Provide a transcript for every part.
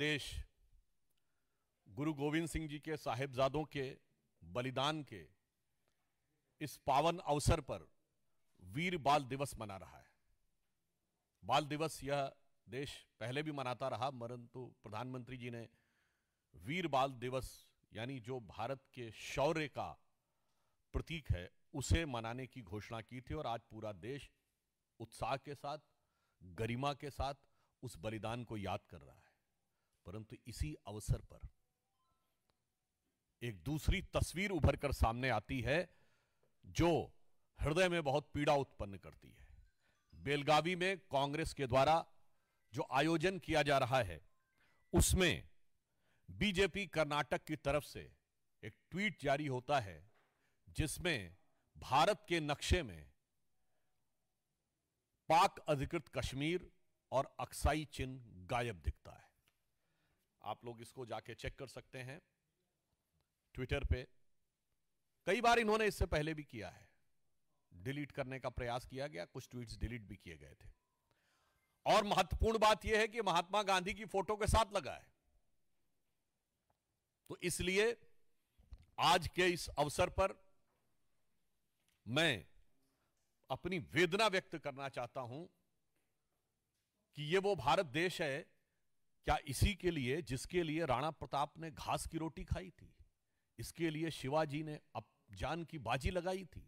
देश गुरु गोविंद सिंह जी के साहिबजादों के बलिदान के इस पावन अवसर पर वीर बाल दिवस मना रहा है। बाल दिवस यह देश पहले भी मनाता रहा, परंतु प्रधानमंत्री जी ने वीर बाल दिवस यानी जो भारत के शौर्य का प्रतीक है उसे मनाने की घोषणा की थी और आज पूरा देश उत्साह के साथ, गरिमा के साथ उस बलिदान को याद कर रहा है। परंतु इसी अवसर पर एक दूसरी तस्वीर उभर कर सामने आती है जो हृदय में बहुत पीड़ा उत्पन्न करती है। बेलगावी में कांग्रेस के द्वारा जो आयोजन किया जा रहा है उसमें बीजेपी कर्नाटक की तरफ से एक ट्वीट जारी होता है जिसमें भारत के नक्शे में पाक अधिकृत कश्मीर और अक्साई चिन्ह गायब दिखता है। आप लोग इसको जाके चेक कर सकते हैं ट्विटर पे। कई बार इन्होंने इससे पहले भी किया है, डिलीट करने का प्रयास किया गया, कुछ ट्वीट्स डिलीट भी किए गए थे। और महत्वपूर्ण बात यह है कि महात्मा गांधी की फोटो के साथ लगा है। तो इसलिए आज के इस अवसर पर मैं अपनी वेदना व्यक्त करना चाहता हूं कि यह वो भारत देश है क्या इसी के लिए जिसके लिए राणा प्रताप ने घास की रोटी खाई थी, इसके लिए शिवाजी ने जान की बाजी लगाई थी,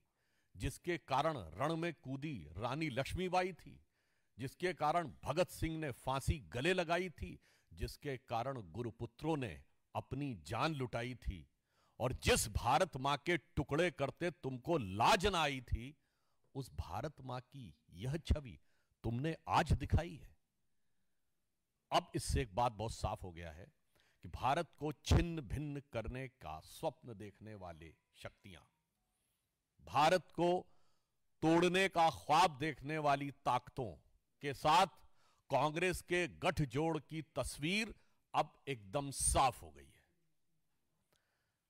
जिसके कारण रण में कूदी रानी लक्ष्मीबाई थी, जिसके कारण भगत सिंह ने फांसी गले लगाई थी, जिसके कारण गुरुपुत्रों ने अपनी जान लुटाई थी, और जिस भारत मां के टुकड़े करते तुमको लाज ना आई थी, उस भारत मां की यह छवि तुमने आज दिखाई है। अब इससे एक बात बहुत साफ हो गया है कि भारत को छिन्न भिन्न करने का स्वप्न देखने वाले शक्तियां, भारत को तोड़ने का ख्वाब देखने वाली ताकतों के साथ कांग्रेस के गठजोड़ की तस्वीर अब एकदम साफ हो गई है।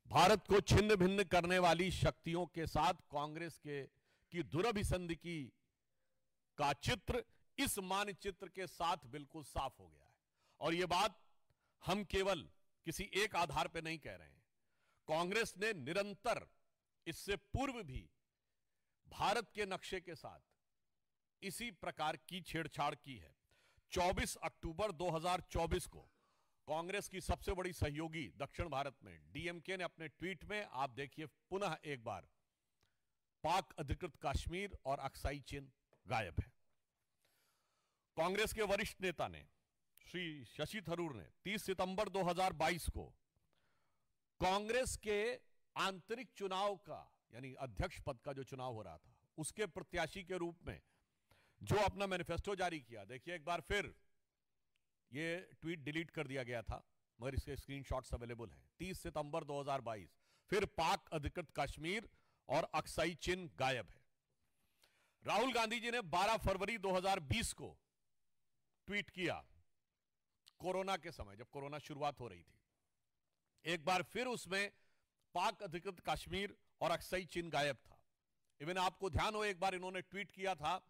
भारत को छिन्न भिन्न करने वाली शक्तियों के साथ कांग्रेस की दुरभिसंधि का चित्र इस मानचित्र के साथ बिल्कुल साफ हो गया है। और यह बात हम केवल किसी एक आधार पर नहीं कह रहे हैं। कांग्रेस ने निरंतर इससे पूर्व भी भारत के नक्शे के साथ इसी प्रकार की छेड़छाड़ की है। 24 अक्टूबर 2024 को कांग्रेस की सबसे बड़ी सहयोगी दक्षिण भारत में डीएमके ने अपने ट्वीट में, आप देखिए पुनः एक बार, पाक अधिकृत कश्मीर और अक्साई चिन्ह गायब है। कांग्रेस के वरिष्ठ नेता ने, श्री शशि थरूर ने 30 सितंबर 2022 को कांग्रेस के आंतरिक चुनाव का यानी अध्यक्ष पद का जो चुनाव हो रहा था उसके प्रत्याशी के रूप में जो अपना मैनिफेस्टो जारी किया, देखिए एक बार फिर ये ट्वीट डिलीट कर दिया गया था मगर इसके स्क्रीनशॉट्स अवेलेबल हैं। 30 सितंबर 2022 फिर पाक अधिकृत कश्मीर और अक्साई चिन्ह गायब है। राहुल गांधी जी ने 12 फरवरी 2020 को ट्वीट किया, कोरोना के समय जब कोरोना शुरुआत हो रही थी, एक बार फिर उसमें पाक अधिकृत कश्मीर और अक्साई चिन्ह गायब था। इवन आपको ध्यान हो एक बार इन्होंने ट्वीट किया था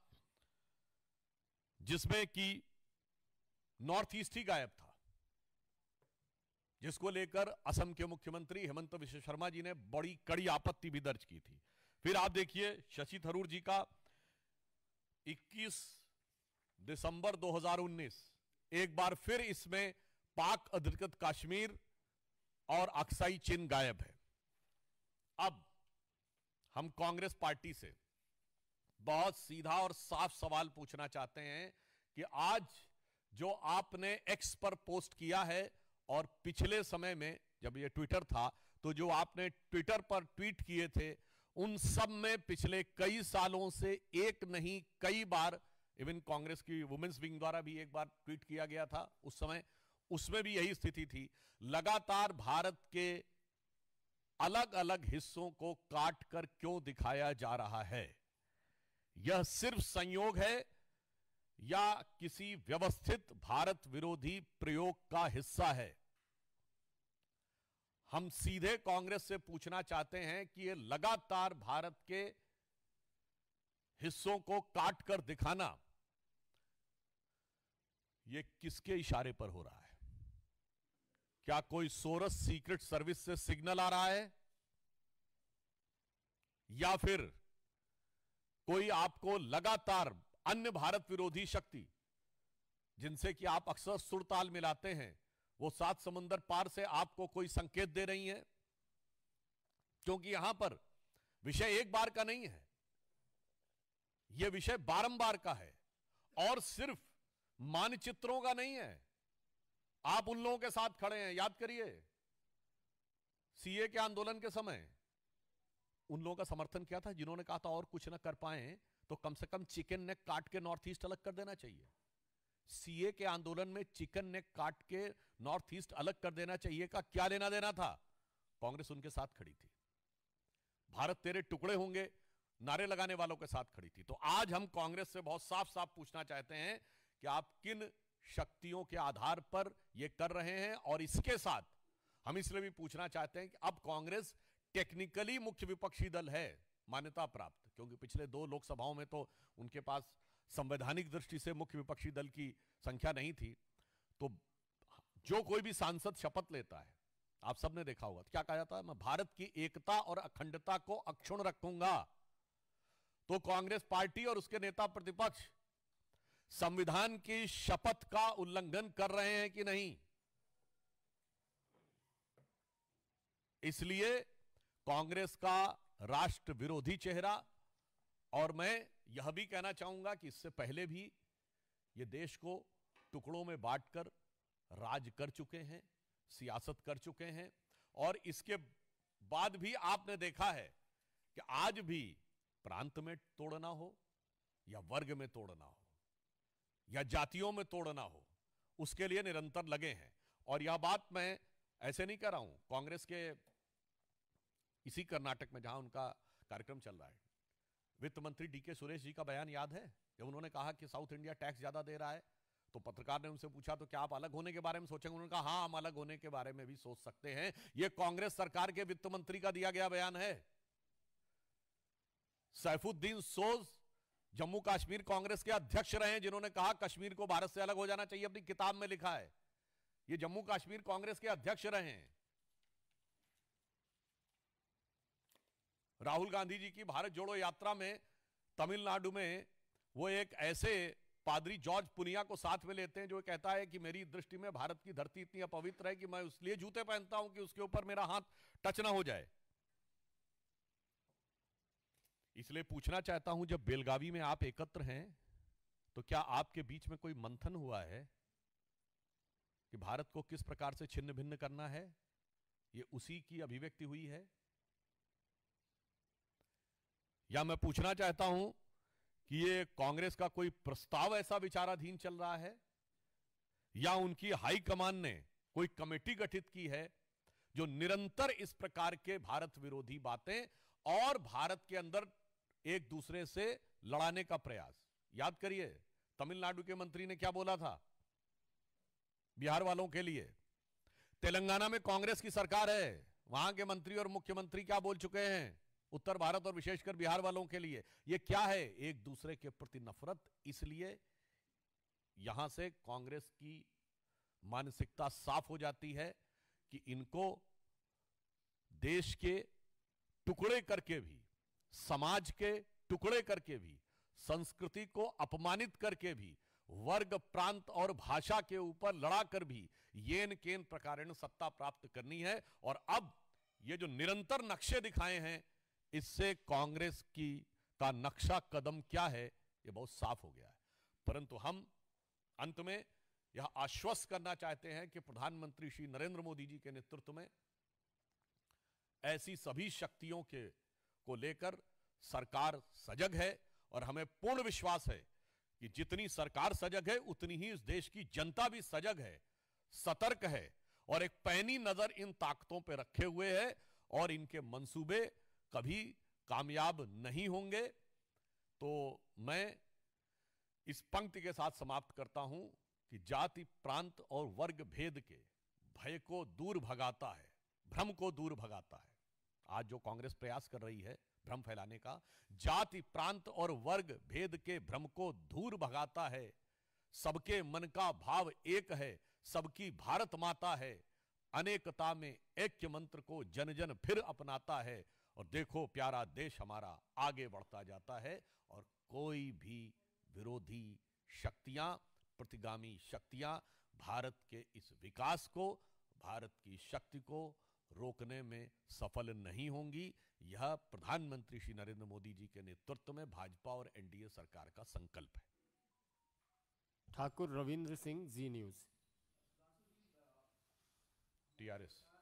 जिसमें कि नॉर्थ ईस्ट ही गायब था, जिसको लेकर असम के मुख्यमंत्री हेमंत बिश्व शर्मा जी ने बड़ी कड़ी आपत्ति भी दर्ज की थी। फिर आप देखिए शशि थरूर जी का 21 दिसंबर 2019 एक बार फिर इसमें पाक अधिकृत कश्मीर और अक्साई चिन्ह गायब है। अब हम कांग्रेस पार्टी से बहुत सीधा और साफ सवाल पूछना चाहते हैं कि आज जो आपने एक्स पर पोस्ट किया है और पिछले समय में जब ये ट्विटर था तो जो आपने ट्विटर पर ट्वीट किए थे, उन सब में पिछले कई सालों से एक नहीं कई बार, इवन कांग्रेस की वुमेन्स विंग द्वारा भी एक बार ट्वीट किया गया था उस समय, उसमें भी यही स्थिति थी। लगातार भारत के अलग अलग हिस्सों को काट कर क्यों दिखाया जा रहा है? यह सिर्फ संयोग है या किसी व्यवस्थित भारत विरोधी प्रयोग का हिस्सा है? हम सीधे कांग्रेस से पूछना चाहते हैं कि यह लगातार भारत के हिस्सों को काट कर दिखाना, यह किसके इशारे पर हो रहा है? क्या कोई सोरस सीक्रेट सर्विस से सिग्नल आ रहा है, या फिर कोई आपको लगातार अन्य भारत विरोधी शक्ति जिनसे कि आप अक्सर सुरताल मिलाते हैं, वो 7 समुंदर पार से आपको कोई संकेत दे रही हैं? क्योंकि यहां पर विषय एक बार का नहीं है, यह विषय बारंबार का है और सिर्फ मानचित्रों का नहीं है। आप उन लोगों के साथ खड़े हैं, याद करिए सीए के आंदोलन के समय उन लोगों का समर्थन किया था जिन्होंने कहा था और कुछ ना कर पाए तो कम से कम चिकन नेक काट के नॉर्थ ईस्ट अलग कर देना चाहिए। सीए के आंदोलन में चिकन नेक काट के नॉर्थ ईस्ट अलग कर देना चाहिए का क्या लेना देना था? कांग्रेस उनके साथ खड़ी थी। भारत तेरे टुकड़े होंगे नारे लगाने वालों के साथ खड़ी थी। तो आज हम कांग्रेस से बहुत साफ साफ पूछना चाहते हैं कि आप किन शक्तियों के आधार पर यह कर रहे हैं, और इसके साथ हम इसलिए भी पूछना चाहते हैं कि अब कांग्रेस टेक्निकली मुख्य विपक्षी दल है, मान्यता प्राप्त, क्योंकि पिछले 2 लोकसभाओं में तो उनके पास संवैधानिक दृष्टि से मुख्य विपक्षी दल की संख्या नहीं थी। तो जो कोई भी सांसद शपथ लेता है, आप सबने देखा होगा क्या कहा जाता है, मैं भारत की एकता और अखंडता को अक्षुण्ण रखूंगा। तो कांग्रेस पार्टी और उसके नेता प्रतिपक्ष संविधान की शपथ का उल्लंघन कर रहे हैं कि नहीं? इसलिए कांग्रेस का राष्ट्र विरोधी चेहरा, और मैं यह भी कहना चाहूंगा कि इससे पहले भी ये देश को टुकड़ों में बांटकर राज कर चुके हैं, सियासत कर चुके हैं, और इसके बाद भी आपने देखा है कि आज भी प्रांत में तोड़ना हो या वर्ग में तोड़ना हो या जातियों में तोड़ना हो, उसके लिए निरंतर लगे हैं। और यह बात मैं ऐसे नहीं कर रहा हूं, कांग्रेस के इसी कर्नाटक में जहां उनका कार्यक्रम चल रहा है, वित्त मंत्री डीके सुरेश जी का बयान याद है, जब उन्होंने कहा कि साउथ इंडिया टैक्स ज्यादा दे रहा है, तो पत्रकार ने उनसे पूछा तो क्या आप अलग होने के बारे में सोचेंगे? उन्होंने कहा हां, हम अलग होने के बारे में भी सोच सकते हैं। यह कांग्रेस सरकार के वित्त मंत्री का दिया गया बयान है। सैफुद्दीन सोज जम्मू कश्मीर कांग्रेस के अध्यक्ष रहे हैं, जिन्होंने कहा कश्मीर को भारत से अलग हो जाना चाहिए, अपनी किताब में लिखा है। ये जम्मू कश्मीर कांग्रेस के अध्यक्ष रहे हैं। राहुल गांधी जी की भारत जोड़ो यात्रा में तमिलनाडु में वो एक ऐसे पादरी जॉर्ज पुनिया को साथ में लेते हैं जो कहता है कि मेरी दृष्टि में भारत की धरती इतनी अपवित्र है कि मैं इसलिए जूते पहनता हूं कि उसके ऊपर मेरा हाथ टच ना हो जाए। इसलिए पूछना चाहता हूं, जब बेलगावी में आप एकत्र हैं तो क्या आपके बीच में कोई मंथन हुआ है कि भारत को किस प्रकार से छिन्न भिन्न करना है? ये उसी की अभिव्यक्ति हुई है? या मैं पूछना चाहता हूं कि ये कांग्रेस का कोई प्रस्ताव ऐसा विचाराधीन चल रहा है, या उनकी हाईकमान ने कोई कमेटी गठित की है जो निरंतर इस प्रकार के भारत विरोधी बातें और भारत के अंदर एक दूसरे से लड़ाने का प्रयास? याद करिए तमिलनाडु के मंत्री ने क्या बोला था बिहार वालों के लिए। तेलंगाना में कांग्रेस की सरकार है, वहां के मंत्री और मुख्यमंत्री क्या बोल चुके हैं उत्तर भारत और विशेषकर बिहार वालों के लिए? यह क्या है? एक दूसरे के प्रति नफरत। इसलिए यहां से कांग्रेस की मानसिकता साफ हो जाती है कि इनको देश के टुकड़े करके भी, समाज के टुकड़े करके भी, संस्कृति को अपमानित करके भी, वर्ग प्रांत और भाषा के ऊपर लड़ाकर भी येन केन प्रकारेण सत्ता प्राप्त करनी है। और अब ये जो निरंतर नक्शे दिखाए हैं, इससे कांग्रेस की का नक्शा कदम क्या है ये बहुत साफ हो गया है। परंतु हम अंत में यह आश्वस्त करना चाहते हैं कि प्रधानमंत्री श्री नरेंद्र मोदी जी के नेतृत्व में ऐसी सभी शक्तियों को लेकर सरकार सजग है, और हमें पूर्ण विश्वास है कि जितनी सरकार सजग है उतनी ही इस देश की जनता भी सजग है, सतर्क है, और एक पैनी नजर इन ताकतों पर रखे हुए है, और इनके मंसूबे कभी कामयाब नहीं होंगे। तो मैं इस पंक्ति के साथ समाप्त करता हूं कि जाति प्रांत और वर्ग भेद के भय को दूर भगाता है, भ्रम को दूर भगाता है। आज जो कांग्रेस प्रयास कर रही है भ्रम फैलाने का, जाति प्रांत और वर्ग भेद के भ्रम को दूर भगाता है। सबके मन का भाव एक है, सबकी भारत माता है, अनेकता में ऐक्य मंत्र को जन जन फिर अपनाता है और देखो प्यारा देश हमारा आगे बढ़ता जाता है और कोई भी विरोधी शक्तियां, प्रतिगामी शक्तियां भारत के इस विकास को, भारत की शक्ति को रोकने में सफल नहीं होंगी। यह प्रधानमंत्री श्री नरेंद्र मोदी जी के नेतृत्व में भाजपा और एनडीए सरकार का संकल्प है। ठाकुर रविंद्र सिंह, जी न्यूज। टीआरएस।